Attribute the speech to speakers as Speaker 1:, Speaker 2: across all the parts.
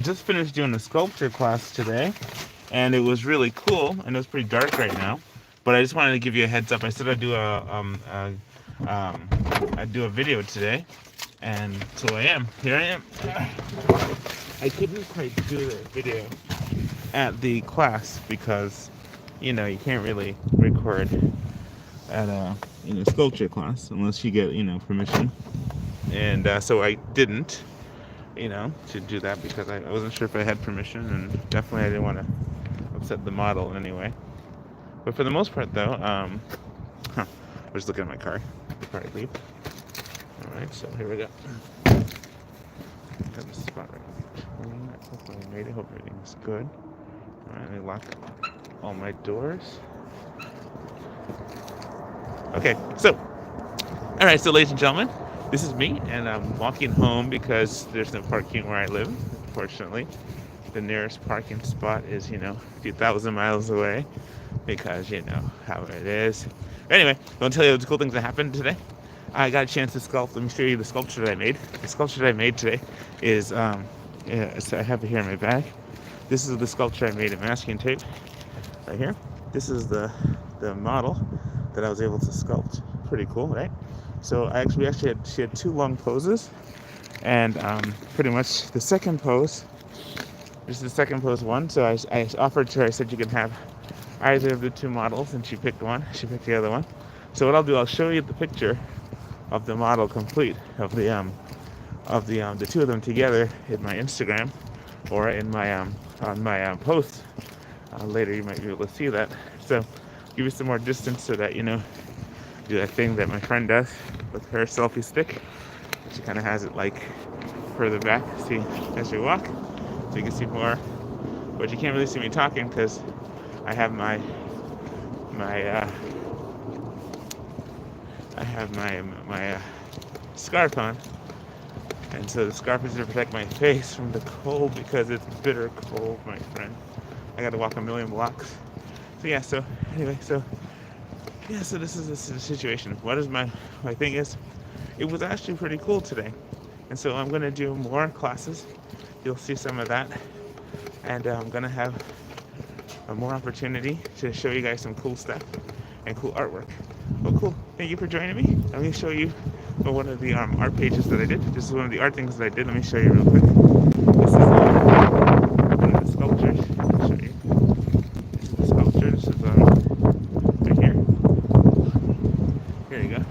Speaker 1: Just finished doing a sculpture class today, and it was really cool. And it was pretty dark right now, but I just wanted to give you a heads up. I said I'd do a video today, and so I am. Here I am. I couldn't quite do the video at the class because, you can't really record at a sculpture class unless you get permission. And so I didn't. To do that because I wasn't sure if I had permission, and definitely I didn't want to upset the model in any way. But for the most part, though, I'm just looking at my car before I leave. All right, so here we go. Got the spot right between. Hopefully I made it. Hope everything's good. All right, let me lock all my doors. Okay, so, all right, so ladies and gentlemen, this is me, and I'm walking home because there's no parking where I live, unfortunately. The nearest parking spot is, a few thousand miles away because, how it is. Anyway, I want to tell you the cool things that happened today. I got a chance to sculpt. Let me show you the sculpture that I made. The sculpture that I made today is, so I have it here in my bag. This is the sculpture I made in masking tape right here. This is the model that I was able to sculpt. Pretty cool, right? So she had two long poses, and pretty much the second pose. This is the second pose one. So I offered to her. I said you can have either of the two models, and she picked one. She picked the other one. So what I'll do, I'll show you the picture of the model complete of the two of them together in my Instagram or in my on my post. Later you might be able to see that. So give you some more distance so that do that thing that my friend does with her selfie stick. She kind of has it like further back, see, as you walk, so you can see more. But you can't really see me talking because I have my scarf on, and so the scarf is to protect my face from the cold because it's bitter cold, my friend. I got to walk a million blocks. So yeah. So anyway, so this is the situation. What is my thing is, it was actually pretty cool today, and so I'm gonna do more classes. You'll see some of that, and I'm gonna have more opportunity to show you guys some cool stuff and cool artwork. Oh, cool! Thank you for joining me. Let me show you one of the art pages that I did. This is one of the art things that I did. Let me show you real quick. This is one of the sculptures. I'll show you. This is the sculpture. This is right here. Here you go.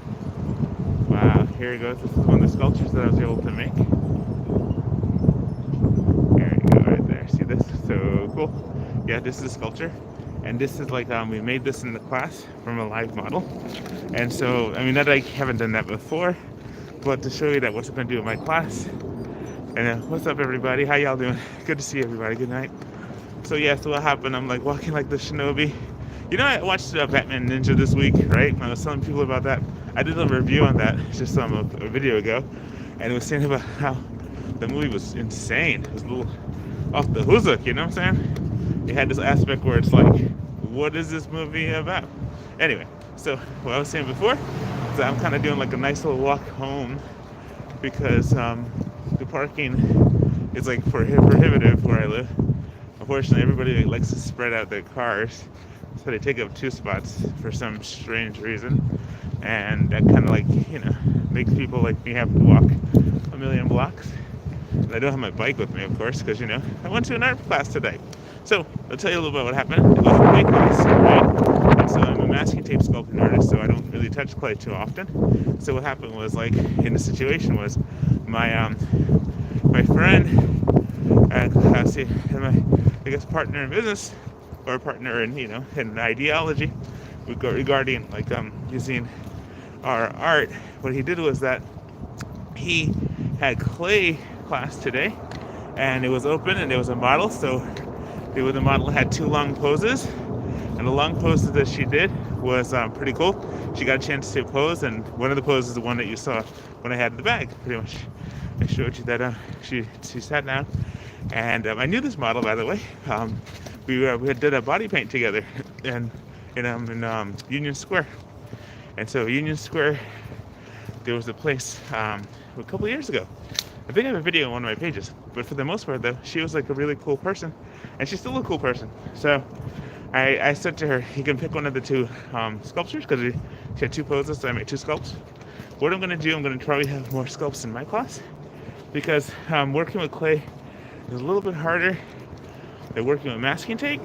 Speaker 1: Wow, here it goes. This is one of the sculptures that I was able to make. There you go, right there. See this? So cool. Yeah, this is a sculpture. And this is like, we made this in the class from a live model. And so, I mean, that I haven't done that before, but to show you that what's going to do in my class. And what's up, everybody? How y'all doing? Good to see everybody. Good night. So yeah, so what happened? I'm like walking like the shinobi. I watched Batman Ninja this week, right? And I was telling people about that. I did a review on that just a video ago, and it was saying about how the movie was insane. It was a little off the hook, you know what I'm saying? It had this aspect where it's like, what is this movie about? Anyway, so what I was saying before is that I'm kind of doing like a nice little walk home because the parking is like prohibitive where I live. Unfortunately, everybody likes to spread out their cars, so they take up two spots for some strange reason, and that kind of like makes people like me have to walk a million blocks. And I don't have my bike with me, of course, because I went to an art class today. So I'll tell you a little bit what happened. It was a clay class, right? And so I'm a masking tape sculpting artist, so I don't really touch clay too often. So what happened was, like, in the situation was my friend and my partner in business, or partner in in ideology regarding like using our art. What he did was that he had clay class today, and it was open, and there was a model. So the model had two long poses, and the long poses that she did was pretty cool. She got a chance to pose, and one of the poses is the one that you saw when I had the bag, pretty much. I showed you that she sat down, and I knew this model, by the way. We did a body paint together in Union Square, and so Union Square, there was a place a couple of years ago I think I have a video on one of my pages. But for the most part, though, she was like a really cool person, and she's still a cool person. So I said to her, you can pick one of the two sculptures because she had two poses, so I made two sculpts. What I'm going to do, I'm going to probably have more sculpts in my class because working with clay is a little bit harder than working with masking tape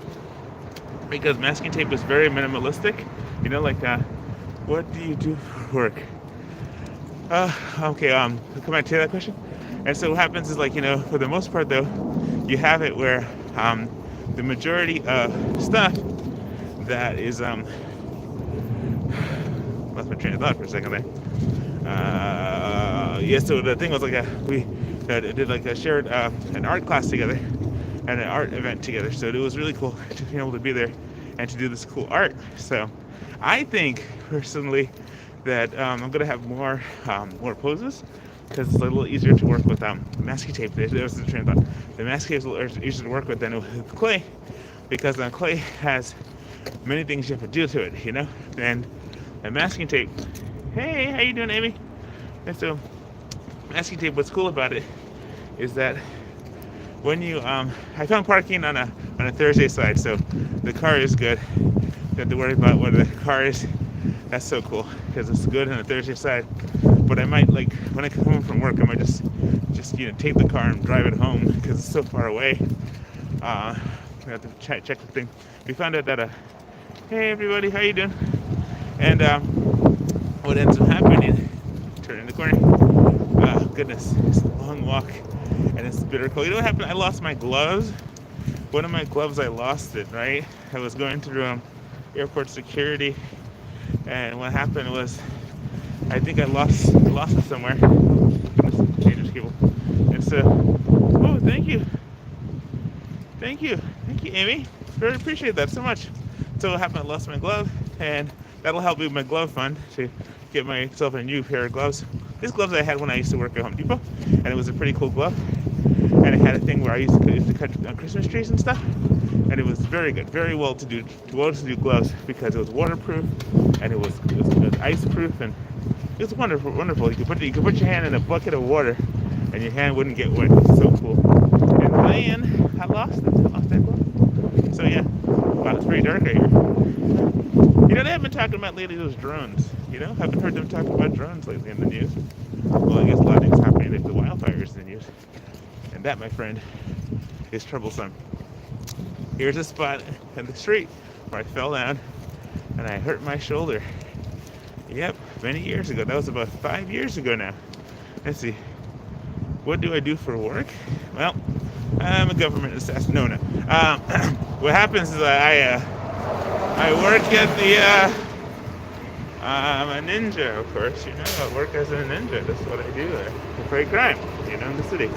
Speaker 1: because masking tape is very minimalistic. You know, like what do you do for work? Okay, come back to that question. And so what happens is, like, you know, for the most part though, you have it where the majority of stuff that is lost my train of thought for a second there. Yeah, so the thing was like we did like a shared an art class together and an art event together. So it was really cool to be able to be there and to do this cool art. So I think personally that I'm gonna have more poses because it's a little easier to work with masking tape. There was the train of thought. The masking tape is a little easier to work with than with clay because clay has many things you have to do to it, you know. And masking tape. Hey, how you doing, Amy? And so masking tape. What's cool about it is that when you I found parking on a Thursday side, so the car is good. You don't have to worry about what the car is. That's so cool because it's good on a Thursday side. But I might, like, when I come home from work, I might just you know, take the car and drive it home because it's so far away. I have to check the thing. We found out that hey everybody, how you doing? And what ends up happening? Turn in the corner. Oh goodness, it's a long walk and it's bitter cold. You know what happened? I lost my gloves. One of my gloves, I lost it. Right? I was going through airport security, and what happened was, I think I lost it somewhere. Dangerous cable. And so, oh, thank you, Amy. Very appreciate that so much. So what happened? I lost my glove, and that'll help me with my glove fund to get myself a new pair of gloves. These gloves I had when I used to work at Home Depot, and it was a pretty cool glove. And it had a thing where I used to cut Christmas trees and stuff, and it was very good, very well to do gloves because it was waterproof and it was ice proof, and it was wonderful. You could put your hand in a bucket of water, and your hand wouldn't get wet. It was so cool. And then I lost that glove. So yeah, wow, it's pretty dark right here. You know, they haven't been talking about lately those drones. You know, haven't heard them talk about drones lately in the news. Well, I guess a lot of things happening with the wildfires in the news. And that, my friend, is troublesome. Here's a spot in the street where I fell down and I hurt my shoulder. Yep, many years ago. That was about 5 years ago now. Let's see. What do I do for work? Well, I'm a government assassin. No. What happens is I work at the I'm a ninja, of course. You know, I work as a ninja. That's what I do. I fight crime, you know, in the city.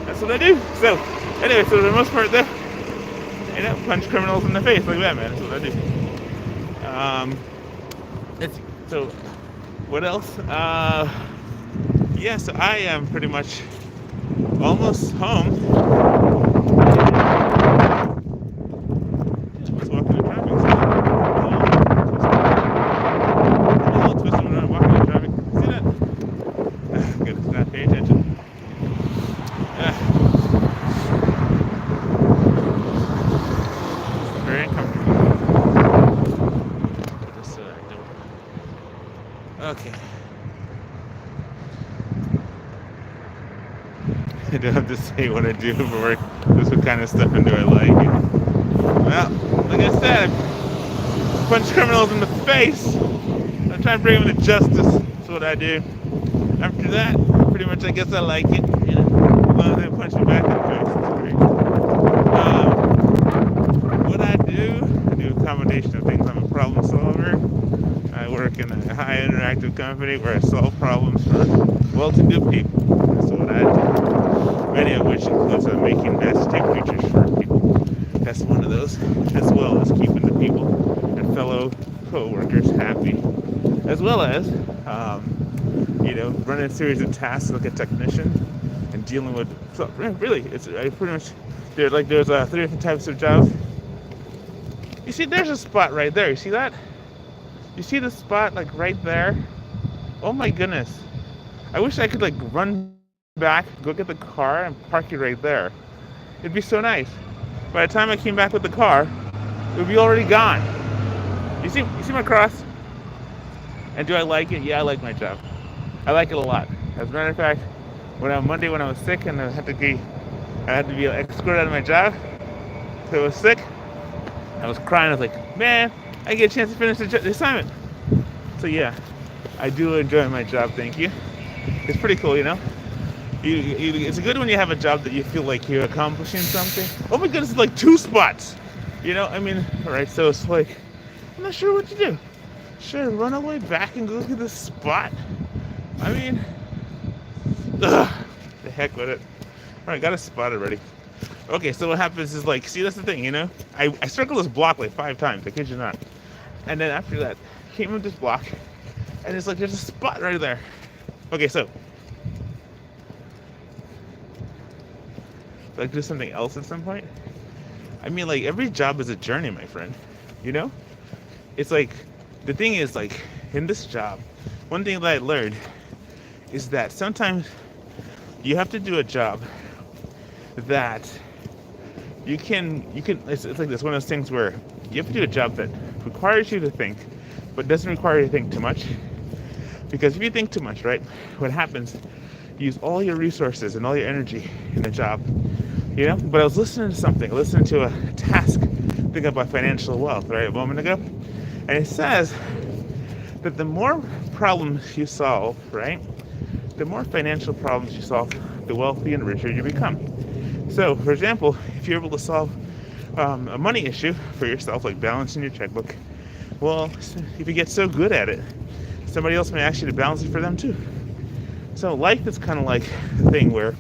Speaker 1: That's what I do. So, anyway, so for the most part, though, you know, punch criminals in the face like that, man. That's what I do. So, what else? Yeah, so I am pretty much almost home. Just walking the traffic. Twisting around, walking the traffic. See that? Goodness, not paying attention. Very uncomfortable. Just okay. I don't have to say what I do for work. Just what kind of stuff and do I like. Well, like I said, I punch criminals in the face. I'm trying to bring them to justice. That's what I do. After that, pretty much I guess I like it. You know, as long as they punch me back in the face, it's great. What I do a combination of things. I'm a problem solver. I work in a high interactive company where I solve problems for well-to-do people. That's what I do. Many of which includes making mass tape features for people. That's one of those, as well as keeping the people and fellow co-workers happy, as well as you know, running a series of tasks like a technician and dealing with. So really, it's I pretty much there's 3 different types of jobs. You see, there's a spot right there. You see that? You see the spot like right there? Oh my goodness! I wish I could like run back, go get the car, and park it right there. It'd be so nice. By the time I came back with the car, it would be already gone. You see my cross? And do I like it? Yeah, I like my job. I like it a lot. As a matter of fact, when on Monday when I was sick and I had to be escorted out of my job, so I was sick. I was crying. I was like, man, I get a chance to finish the assignment. So yeah, I do enjoy my job. Thank you. It's pretty cool, you know. It's good when you have a job that you feel like you're accomplishing something. Oh my goodness, it's like 2 spots. You know, I mean, all right. So it's like, I'm not sure what to do. Should I run all the way back and go to this spot? I mean, ugh, the heck with it. All right, got a spot already. Okay, so what happens is like, see, that's the thing, you know? I circled this block like 5 times, I kid you not. And then after that, came up this block, and it's like, there's a spot right there. Okay, so, like, do something else at some point? I mean, like, every job is a journey, my friend, you know? It's like, the thing is, like, in this job, one thing that I learned is that sometimes you have to do a job that it's like this one of those things where you have to do a job that requires you to think, but doesn't require you to think too much. Because if you think too much, right, what happens, you use all your resources and all your energy in the job, you know? But I was listening to a task, thinking about financial wealth, right, a moment ago, and it says that the more problems you solve, right, the more financial problems you solve, the wealthier and richer you become. So, for example, if you're able to solve a money issue for yourself, like balancing your checkbook, well, if you get so good at it, somebody else may ask you to balance it for them too. So life is kind of like a thing where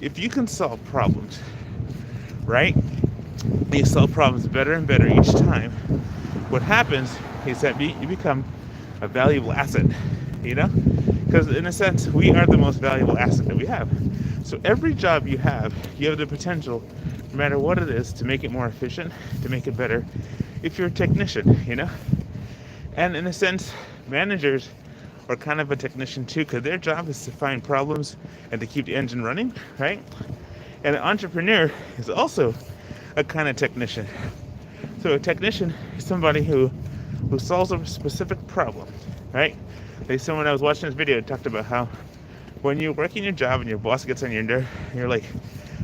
Speaker 1: if you can solve problems, right, and you solve problems better and better each time, what happens is that you become a valuable asset, you know? Because in a sense, we are the most valuable asset that we have. So every job you have the potential, no matter what it is, to make it more efficient, to make it better, if you're a technician, you know? And in a sense, managers are kind of a technician too, because their job is to find problems and to keep the engine running, right? And an entrepreneur is also a kind of technician. So a technician is somebody who solves a specific problem, right? Like someone I was watching this video talked about how when you're working your job and your boss gets on your nerve, you're like,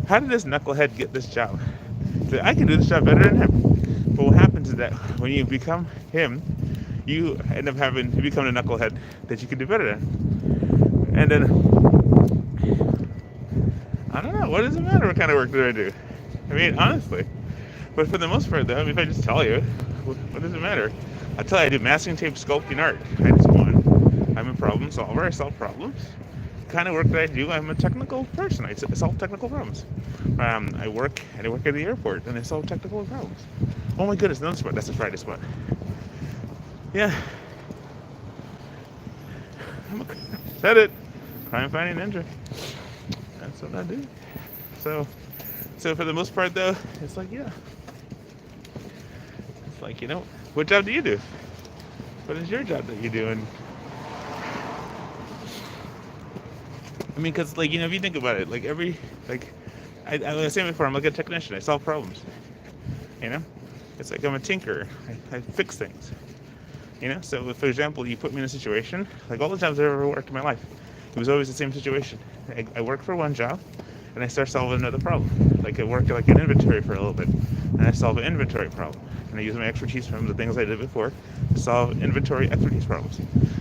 Speaker 1: how did this knucklehead get this job? So I can do this job better than him. But what happens is that when you become him, you end up you become a knucklehead that you can do better than. And then, I don't know, what does it matter what kind of work do I do? I mean, honestly. But for the most part, though, I mean, if I just tell you, what does it matter? I tell you, I do masking tape, sculpting art. I just go on. I'm a problem solver. I solve problems. The kind of work that I do, I'm a technical person. I solve technical problems. I work at the airport, and I solve technical problems. Oh my goodness, another spot. That's a Friday spot. Yeah. Said it. Crime fighting ninja. That's what I do. So for the most part, though, it's like, yeah. It's like, you know, what job do you do? What is your job that you do? And I mean, because, like, you know, if you think about it, like, I was saying before, I'm like a technician. I solve problems. You know? It's like I'm a tinkerer. I fix things. You know? So, if, for example, you put me in a situation, like all the jobs I've ever worked in my life, it was always the same situation. I worked for one job, and I start solving another problem. Like, I worked like in inventory for a little bit, and I solve an inventory problem. And I use my expertise from the things I did before to solve inventory expertise problems.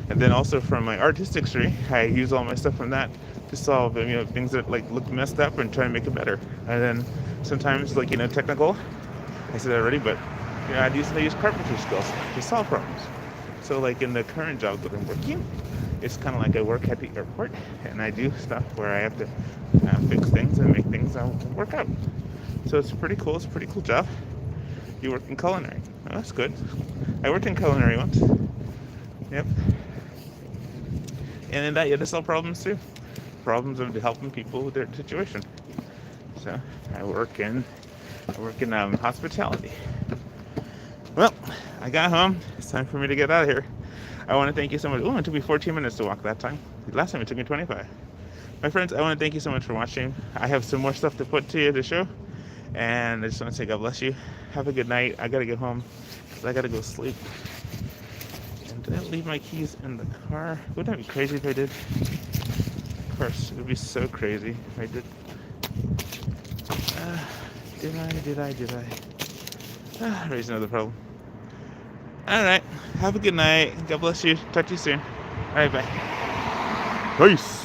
Speaker 1: And then also from my artistic tree, I use all my stuff from that to solve, you know, things that like look messed up and try and make it better. And then sometimes, like, you know, technical, I said that already, but you know, I use carpentry skills to solve problems. So like in the current job that I'm working, it's kind of like I work at the airport and I do stuff where I have to fix things and make things work out. So it's pretty cool. It's a pretty cool job. You work in culinary. Oh, that's good. I worked in culinary once. Yep. And in that, you have to solve problems too. Problems of helping people with their situation. So I work in hospitality. Well, I got home. It's time for me to get out of here. I want to thank you so much. Oh, it took me 14 minutes to walk that time. Last time it took me 25. My friends, I want to thank you so much for watching. I have some more stuff to put to you to show. And I just want to say God bless you. Have a good night. I got to get home because I got to go sleep. And did I leave my keys in the car? Wouldn't that be crazy if I did? Of course, it would be so crazy if I did. Did I? Raise another problem. Alright, have a good night. God bless you. Talk to you soon. Alright, bye. Peace.